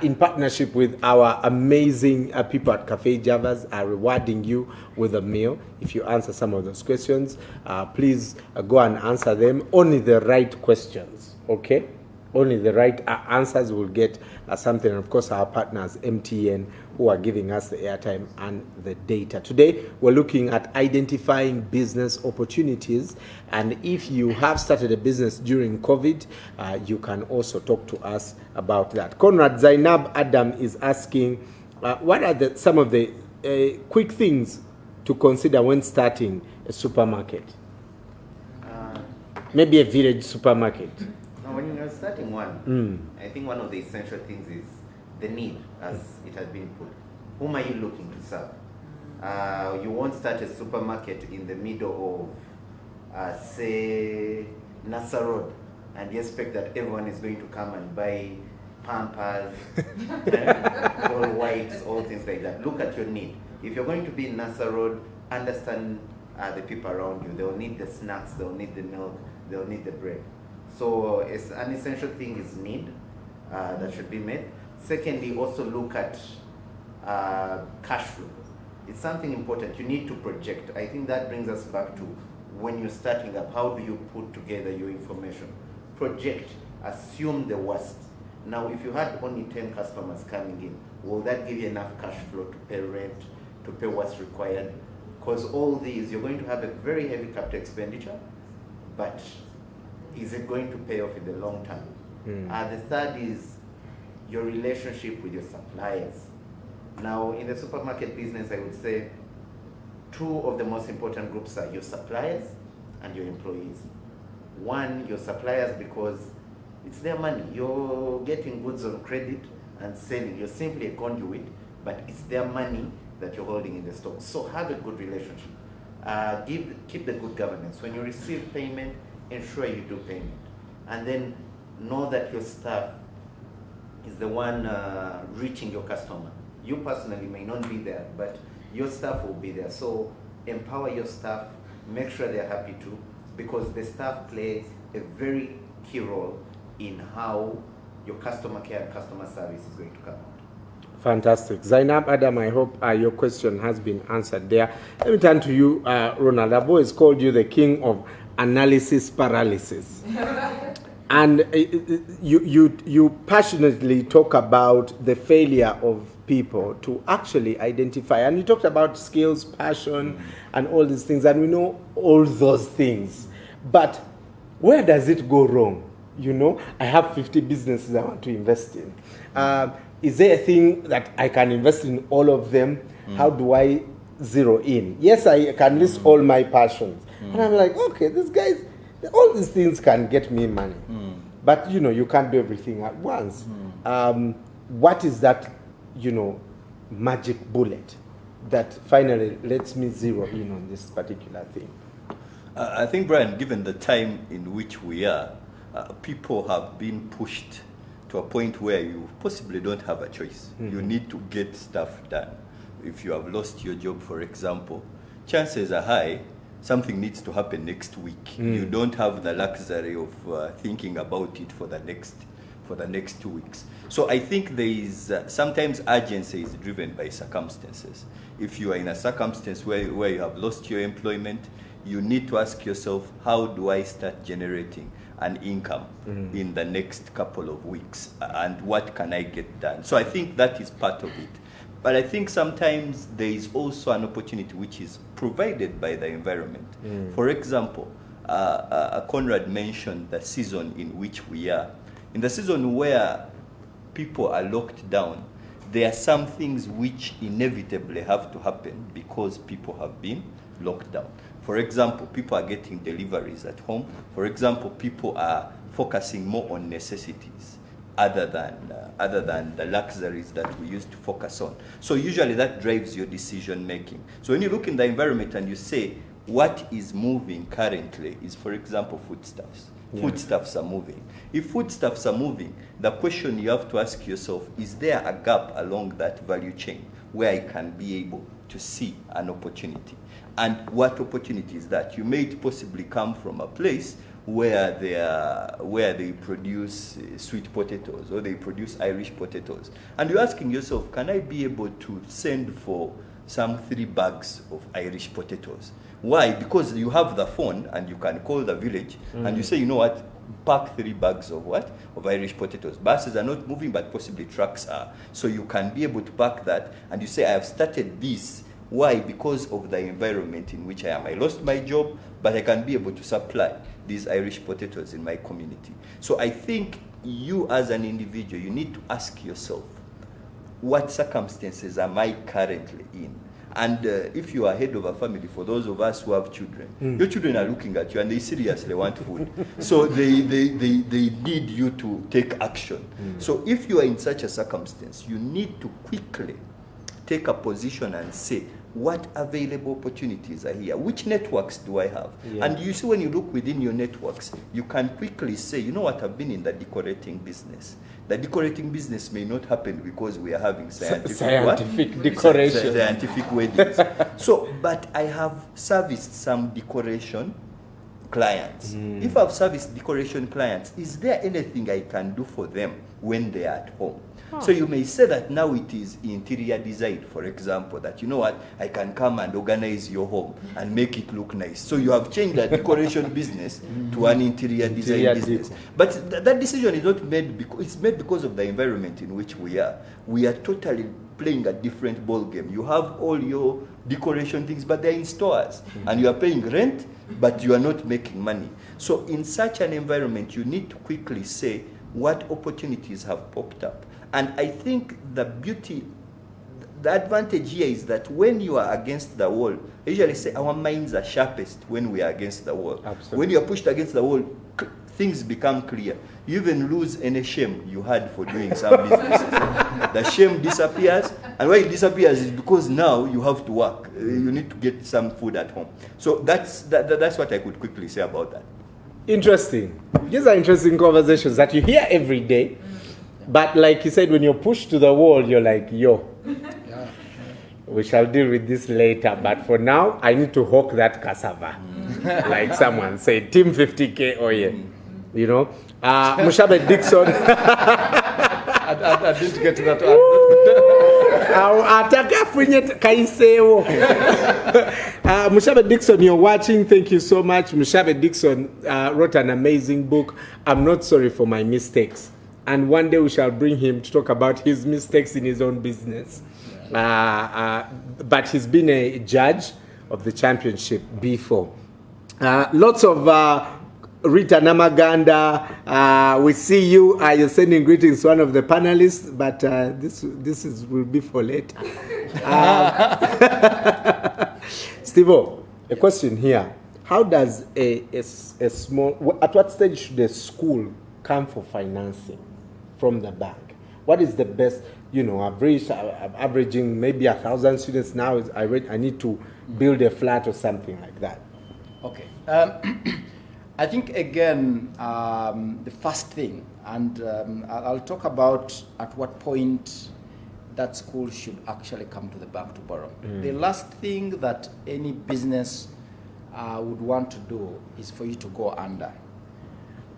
[SPEAKER 1] in partnership with our amazing people at Cafe Javas, are rewarding you with a meal if you answer some of those questions. Please go and answer them. Only the right questions, okay? Only the right answers will get something. And of course, our partners, MTN, who are giving us the airtime and the data. Today, we're looking at identifying business opportunities. And if you have started a business during COVID, you can also talk to us about that. Conrad Zainab Adam is asking, what are some of the quick things to consider when starting a supermarket? Maybe a village supermarket.
[SPEAKER 4] Now, when you're starting one, I think one of the essential things is the need, as it has been put. Whom are you looking to serve? You won't start a supermarket in the middle of, say, Nasa Road, and you expect that everyone is going to come and buy Pampers, all wipes, all things like that. Look at your need. If you're going to be in Nasa Road, understand the people around you. They'll need the snacks, they'll need the milk, they'll need the bread. So it's an essential thing is need that should be met. Secondly, also look at cash flow. It's something important. You need to project. I think that brings us back to when you're starting up, how do you put together your information? Project, assume the worst. Now, if you had only 10 customers coming in, will that give you enough cash flow to pay rent, to pay what's required? Because all these, you're going to have a very heavy capital expenditure, but is it going to pay off in the long term? The third is your relationship with your suppliers. Now, in the supermarket business, I would say two of the most important groups are your suppliers and your employees. One, your suppliers, because it's their money. You're getting goods on credit and selling. You're simply a conduit, but it's their money that you're holding in the stock. So have a good relationship. Keep the good governance. When you receive payment, ensure you do payment. And then know that your staff is the one reaching your customer. You personally may not be there, but your staff will be there. So empower your staff, make sure they're happy too, because the staff plays a very key role in how your customer care and customer service is going to come out.
[SPEAKER 1] Fantastic. Zainab, Adam, I hope your question has been answered there. Let me turn to you, Ronald. I've always called you the king of analysis paralysis. And you passionately talk about the failure of people to actually identify. And you talked about skills, passion, and all these things. And we know all those things. But where does it go wrong? You know, I have 50 businesses I want to invest in. Is there a thing that I can invest in all of them? How do I zero in? Yes, I can list all my passions. And I'm like, okay, these guys, all these things can get me money. But, you know, you can't do everything at once. What is that, you know, magic bullet that finally lets me zero in on this particular thing?
[SPEAKER 3] I think, Brian, given the time in which we are, people have been pushed to a point where you possibly don't have a choice. You need to get stuff done. If you have lost your job, for example, chances are high something needs to happen next week. You don't have the luxury of thinking about it for the next 2 weeks. So I think there is sometimes urgency is driven by circumstances. If you are in a circumstance where you have lost your employment, you need to ask yourself, how do I start generating an income in the next couple of weeks, and what can I get done? So I think that is part of it. But I think sometimes there is also an opportunity which is provided by the environment. For example, Conrad mentioned the season in which we are. In the season where people are locked down, there are some things which inevitably have to happen because people have been locked down. For example, people are getting deliveries at home. For example, people are focusing more on necessities other than the luxuries that we used to focus on. So usually that drives your decision making. So when you look in the environment and you say, what is moving currently is, for example, foodstuffs. Foodstuffs are moving. If foodstuffs are moving, the question you have to ask yourself, is there a gap along that value chain where I can be able to see an opportunity? And what opportunity is that? You may possibly come from a place where they produce sweet potatoes, or they produce Irish potatoes. And you're asking yourself, can I be able to send for some 3 bags of Irish potatoes? Why? Because you have the phone and you can call the village and you say, you know what, pack 3 bags of what? Of Irish potatoes. Buses are not moving, but possibly trucks are. So you can be able to pack that and you say, I have started this. Why? Because of the environment in which I am. I lost my job, but I can be able to supply these Irish potatoes in my community. So I think you as an individual, you need to ask yourself, what circumstances am I currently in? And if you are head of a family, for those of us who have children, your children are looking at you and they seriously want food. So they need you to take action. So if you are in such a circumstance, you need to quickly take a position and say,
[SPEAKER 6] what available opportunities are here? Which networks do I have?
[SPEAKER 7] Yeah.
[SPEAKER 6] And you see, when you look within your networks, you can quickly say, you know what, I've been in the decorating business. The decorating business may not happen because we are having scientific
[SPEAKER 7] decoration.
[SPEAKER 6] Scientific weddings. So, but I have serviced some decoration clients. If I've serviced decoration clients, is there anything I can do for them when they are at home? So you may say that now it is interior design, for example, that you know what, I can come and organize your home and make it look nice. So you have changed the decoration business to an interior design business. But that decision is not made because it's made because of the environment in which we are. We are totally playing a different ball game. You have all your decoration things, but they're in stores, and you are paying rent, but you are not making money. So in such an environment, you need to quickly say what opportunities have popped up. And I think the advantage here is that when you are against the wall, I usually say our minds are sharpest when we are against the wall.
[SPEAKER 7] Absolutely.
[SPEAKER 6] When you are pushed against the wall, things become clear. You even lose any shame you had for doing some businesses. The shame disappears, and why it disappears is because now you have to work. You need to get some food at home. So that's what I could quickly say about that.
[SPEAKER 7] Interesting. These are interesting conversations that you hear every day. But like you said, when you're pushed to the wall, you're like, yo, we shall deal with this later. But for now, I need to hawk that cassava. Like someone said, Team 50K oil. You know? Mushabe Dixon.
[SPEAKER 5] I didn't get to that.
[SPEAKER 7] Mushabe Dixon, you're watching. Thank you so much. Mushabe Dixon wrote an amazing book, I'm Not Sorry for My Mistakes. And one day we shall bring him to talk about his mistakes in his own business. But he's been a judge of the championship before. Lots of Rita Namaganda, we see you. You're sending greetings to one of the panelists, but this will be for later. Steve-O, a question here. How does a small, at what stage should a school come for financing from the bank? What is the best, averaging maybe 1,000 students now, I need to build a flat or something like that?
[SPEAKER 5] Okay. I think, again, the first thing, and I'll talk about at what point that school should actually come to the bank to borrow. The last thing that any business would want to do is for you to go under.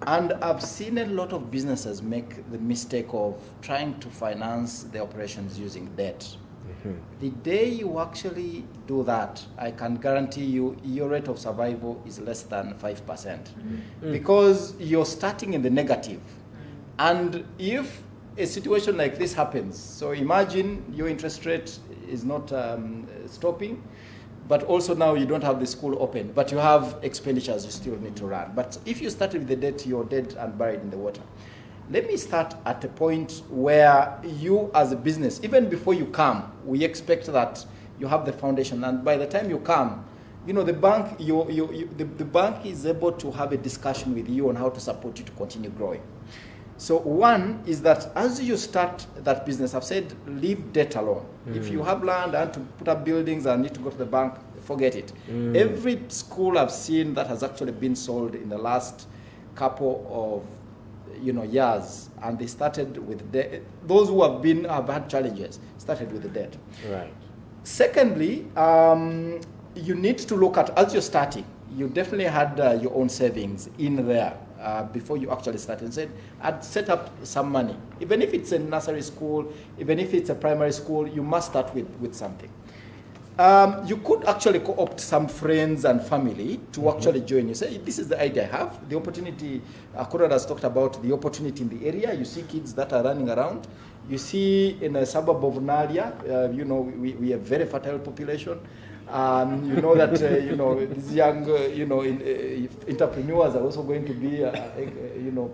[SPEAKER 5] And I've seen a lot of businesses make the mistake of trying to finance their operations using debt. The day you actually do that, I can guarantee you your rate of survival is less than 5%. Because you're starting in the negative. And if a situation like this happens, so imagine your interest rate is not stopping, but also now you don't have the school open, but you have expenditures you still need to run. But if you started with the debt, you're dead and buried in the water. Let me start at a point where you as a business, even before you come, we expect that you have the foundation. And by the time you come, the bank, the bank is able to have a discussion with you on how to support you to continue growing. So one is that as you start that business, I've said leave debt alone. If you have land and to put up buildings and need to go to the bank, forget it. Every school I've seen that has actually been sold in the last couple of years, and they started with debt. Those who have had challenges started with the debt.
[SPEAKER 7] Right.
[SPEAKER 5] Secondly, you need to look at, as you're starting, you definitely had your own savings in there before you actually started, and said, I'd set up some money. Even if it's a nursery school, even if it's a primary school, you must start with something. You could actually co-opt some friends and family to actually join you. Say, this is the idea I have. The opportunity, Conrad has talked about the opportunity in the area. You see kids that are running around. You see in a suburb of Nalia, we have very fertile population. You know that, these young, entrepreneurs are also going to be,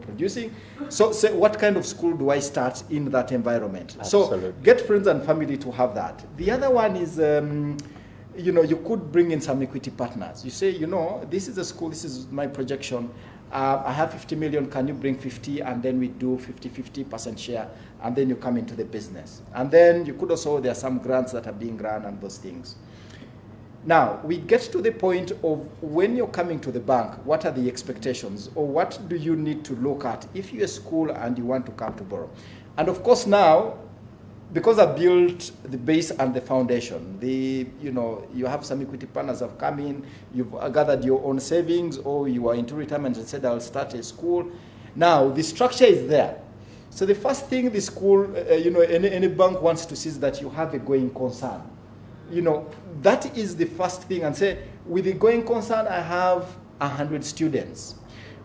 [SPEAKER 5] producing. So say, what kind of school do I start in that environment?
[SPEAKER 7] Absolutely.
[SPEAKER 5] So get friends and family to have that. The other one is, you could bring in some equity partners. You say, this is a school, this is my projection. I have 50 million, can you bring 50? And then we do 50% share, and then you come into the business. And then you could also, there are some grants that are being run and those things. Now, we get to the point of when you're coming to the bank, what are the expectations, or what do you need to look at if you're a school and you want to come to borrow? And of course now, because I built the base and the foundation, you have some equity partners have come in, you've gathered your own savings, or you are into retirement and said, I'll start a school. Now, the structure is there. So the first thing the school, any bank wants to see is that you have a going concern. That is the first thing, and say, with the going concern, I have 100 students.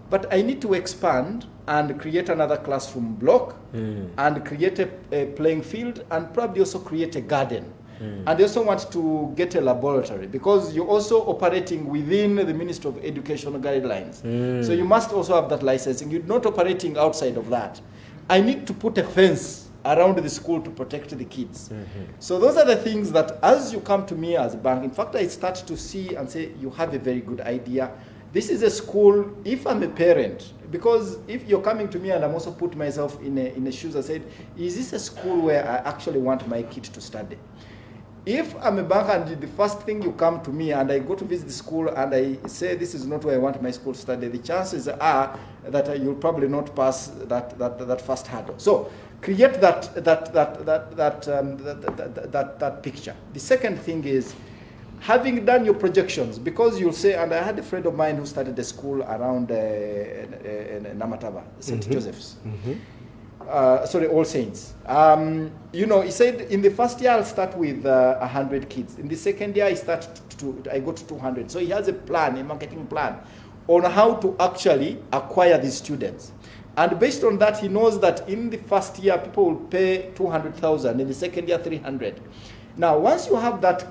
[SPEAKER 5] But I need to expand and create another classroom block and create a playing field and probably also create a garden. And they also want to get a laboratory because you're also operating within the Ministry of Education guidelines. So you must also have that licensing. You're not operating outside of that. I need to put a fence around the school to protect the kids. So those are the things that as you come to me as a bank, in fact, I start to see and say, you have a very good idea. This is a school, if I'm a parent, because if you're coming to me and I'm also put myself in the shoes, I said, is this a school where I actually want my kid to study? If I'm a bank and the first thing you come to me and I go to visit the school and I say this is not where I want my school to study, the chances are that you'll probably not pass that first hurdle. So create that picture. The second thing is having done your projections, because you'll say, and I had a friend of mine who started a school around Namataba, St. Joseph's. All Saints. He said in the first year I'll start with 100 kids. In the second year I go to 200. So he has a plan, a marketing plan on how to actually acquire these students. And based on that, he knows that in the first year people will pay 200,000. In the second year, 300. Now, once you have that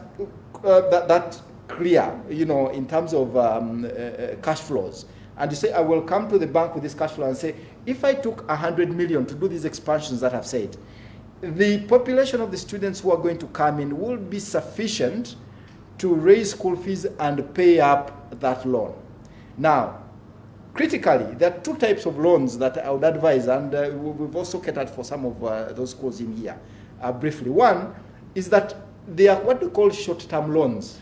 [SPEAKER 5] clear, in terms of cash flows, and you say, I will come to the bank with this cash flow and say, if I took 100 million to do these expansions that I've said, the population of the students who are going to come in will be sufficient to raise school fees and pay up that loan. Now, critically, there are two types of loans that I would advise, and we've also catered for some of those schools in here briefly. One is that they are what we call short-term loans.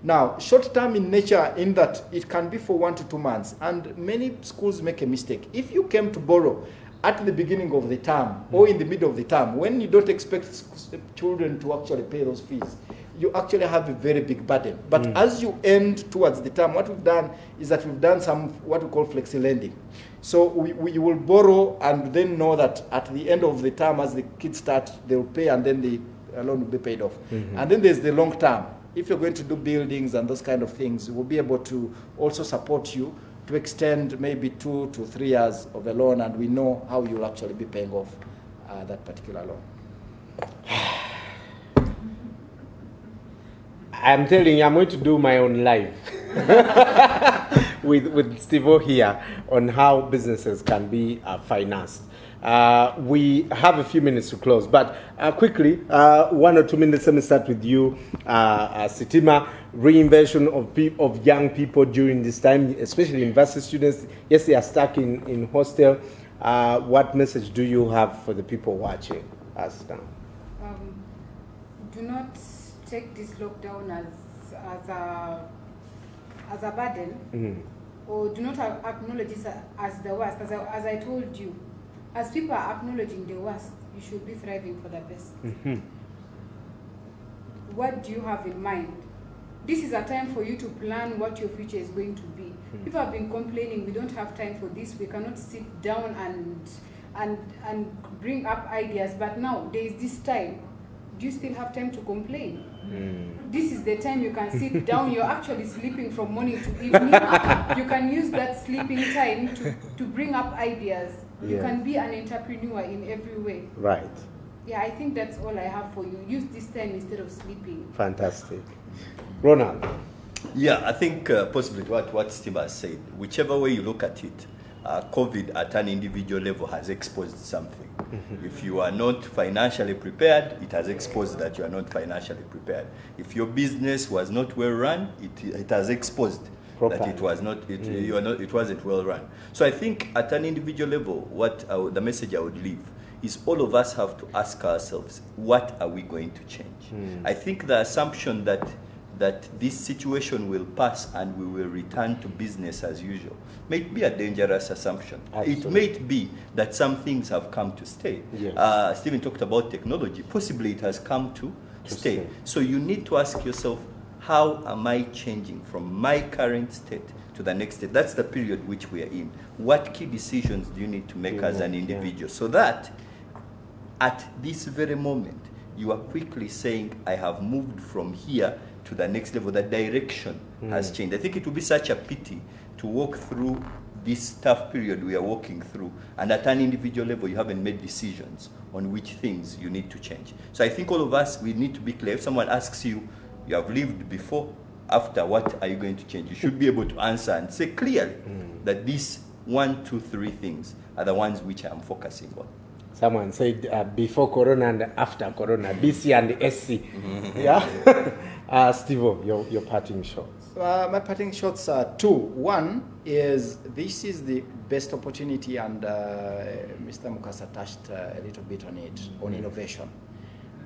[SPEAKER 5] Now, short-term in nature in that it can be for 1 to 2 months, and many schools make a mistake. If you came to borrow at the beginning of the term or in the middle of the term, when you don't expect children to actually pay those fees, you actually have a very big burden. But as you end towards the term, what we've done is that we've done some what we call flexi lending. So we will borrow and then know that at the end of the term, as the kids start, they will pay and then the loan will be paid off. And then there's the long term. If you're going to do buildings and those kind of things, we'll be able to also support you to extend maybe 2 to 3 years of a loan, and we know how you'll actually be paying off that particular loan.
[SPEAKER 7] I'm telling you, I'm going to do my own live with Steve-O here on how businesses can be financed. We have a few minutes to close, but quickly, 1 or 2 minutes, let me start with you, Sitima. Reinvention of young people during this time, especially university students. Yes, they are stuck in hostel. What message do you have for the people watching us now?
[SPEAKER 2] Do not take this lockdown as a burden, or do not acknowledge it as the worst. As I told you, as people are acknowledging the worst, you should be thriving for the best. What do you have in mind? This is a time for you to plan what your future is going to be. People have been complaining, we don't have time for this, we cannot sit down and bring up ideas, but now there is this time. Do you still have time to complain? This is the time you can sit down. You're actually sleeping from morning to evening. You can use that sleeping time to bring up ideas. You can be an entrepreneur in every way.
[SPEAKER 7] Right.
[SPEAKER 2] Yeah, I think that's all I have for you. Use this time instead of sleeping.
[SPEAKER 7] Fantastic. Ronald.
[SPEAKER 6] Yeah, I think possibly what Steve has said, whichever way you look at it, COVID at an individual level has exposed something. If you are not financially prepared, it has exposed that you are not financially prepared. If your business was not well run, it has exposed
[SPEAKER 7] Properly.
[SPEAKER 6] that it was not, it wasn't well run. So I think at an individual level, the message I would leave is all of us have to ask ourselves, what are we going to change? I think the assumption that this situation will pass and we will return to business as usual may be a dangerous assumption.
[SPEAKER 7] Absolutely.
[SPEAKER 6] It may be that some things have come to stay.
[SPEAKER 7] Yes.
[SPEAKER 6] Stephen talked about technology. Possibly it has come to stay. So you need to ask yourself, how am I changing from my current state to the next state? That's the period which we are in. What key decisions do you need to make as an individual so that at this very moment you are quickly saying, I have moved from here to the next level. The direction has changed. I think it would be such a pity to walk through this tough period we are walking through, and at an individual level you haven't made decisions on which things you need to change. So I think all of us, we need to be clear. If someone asks you, you have lived before, after, what are you going to change? You should be able to answer and say clearly that these 1, 2, 3 things are the ones which I'm focusing on.
[SPEAKER 7] Someone said before Corona and after Corona, BC and SC. Yeah? Steve, your parting shots.
[SPEAKER 5] My parting shots are 2. One is, this is the best opportunity, and Mr. Mukasa touched a little bit on it, on innovation.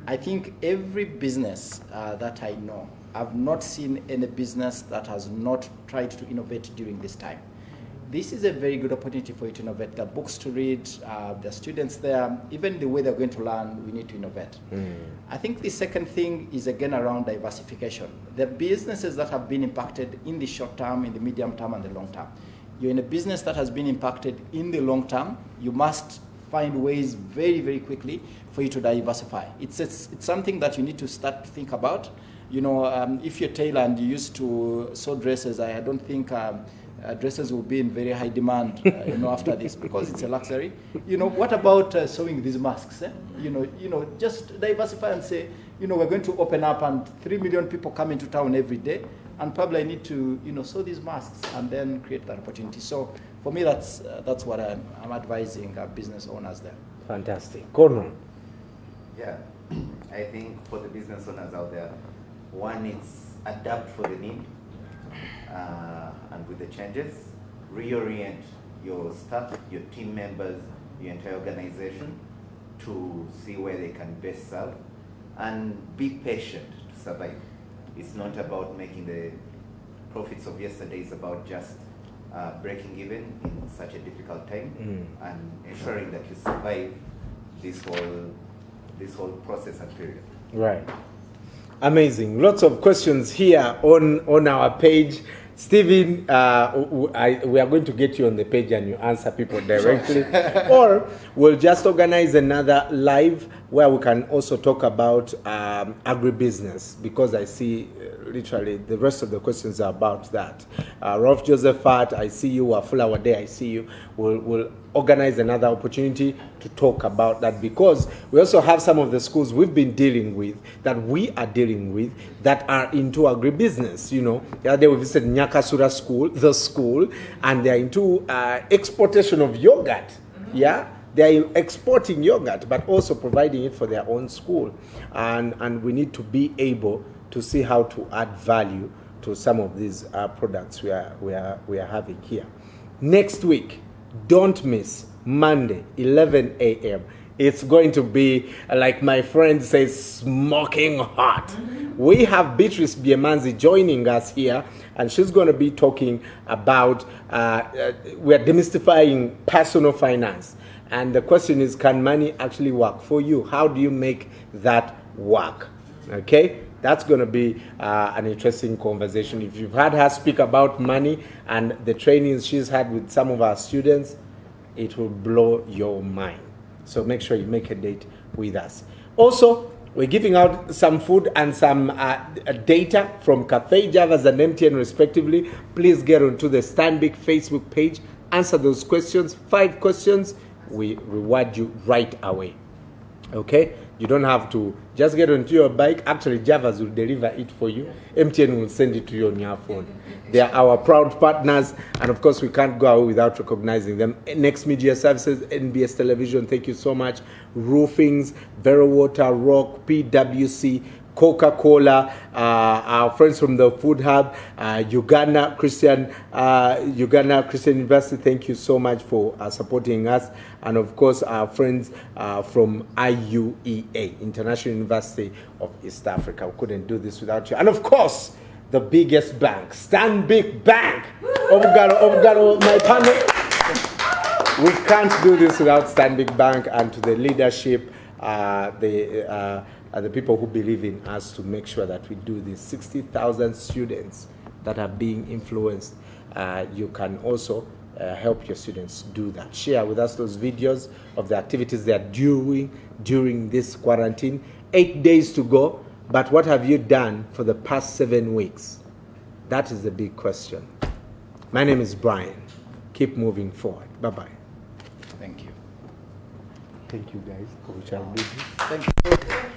[SPEAKER 5] I think every business that I know, I've not seen any business that has not tried to innovate during this time. This is a very good opportunity for you to innovate. There are books to read, there are students there, even the way they're going to learn, we need to innovate. I think the second thing is again around diversification. The businesses that have been impacted in the short term, in the medium term, and the long term. You're in a business that has been impacted in the long term, you must find ways very, very quickly for you to diversify. It's something that you need to start to think about. You know, if you're a tailor and you used to sew dresses, I don't think dresses will be in very high demand, after this, because it's a luxury. What about sewing these masks? Just diversify and say, we're going to open up and 3 million people come into town every day, and probably I need to, sew these masks and then create that opportunity. So for me, that's what I'm advising business owners there.
[SPEAKER 7] Fantastic. Corner.
[SPEAKER 4] Yeah, I think for the business owners out there, one is adapt for the need. And with the changes, reorient your staff, your team members, your entire organization to see where they can best serve, and be patient to survive. It's not about making the profits of yesterday, it's about just breaking even in such a difficult time and ensuring that you survive this whole process and period.
[SPEAKER 7] Right. Amazing. Lots of questions here on our page. Stephen, we are going to get you on the page and you answer people directly. Or we'll just organize another live where we can also talk about agribusiness, because I see literally the rest of the questions are about that. Rolf Josephat, I see you. Wafula Wade, I see you. We'll organize another opportunity to talk about that, because we also have some of the schools we've been dealing with, that we are dealing with, that are into agribusiness. The other day we visited Nyakasura school, the school, and they're into exportation of yogurt. Yeah, they're exporting yogurt, but also providing it for their own school, and we need to be able to see how to add value to some of these products we are having here. Next week, don't miss Monday, 11 a.m. It's going to be, like my friend says, smoking hot. We have Beatrice Biemanzi joining us here, and she's going to be talking about, we are demystifying personal finance. And the question is, can money actually work for you? How do you make that work? Okay? That's going to be an interesting conversation. If you've had her speak about money and the trainings she's had with some of our students, it will blow your mind. So make sure you make a date with us. Also, we're giving out some food and some data from Cafe Javas and MTN respectively. Please get onto the Stanbic Facebook page. Answer those questions. 5 questions. We reward you right away. Okay? You don't have to just get onto your bike. Actually, Javas will deliver it for you. MTN will send it to you on your phone. They are our proud partners, and of course, we can't go away without recognizing them. Next Media Services, NBS Television, thank you so much. Roofings, Vero Water, Rock, PWC, Coca-Cola, our friends from the Food Hub, Uganda Christian University, thank you so much for supporting us. And of course, our friends from IUEA, International University of East Africa. We couldn't do this without you. And of course, the biggest bank, Stanbic Bank. Obugaro, my panel. We can't do this without Stanbic Bank, and to the leadership, the people who believe in us to make sure that we do this. 60,000 students that are being influenced. You can also help your students do that. Share with us those videos of the activities they are doing during this quarantine. 8 days to go, but what have you done for the past 7 weeks? That is the big question. My name is Brian. Keep moving forward. Bye-bye.
[SPEAKER 6] Thank you.
[SPEAKER 7] Thank you, guys. We shall do this.
[SPEAKER 6] Thank you.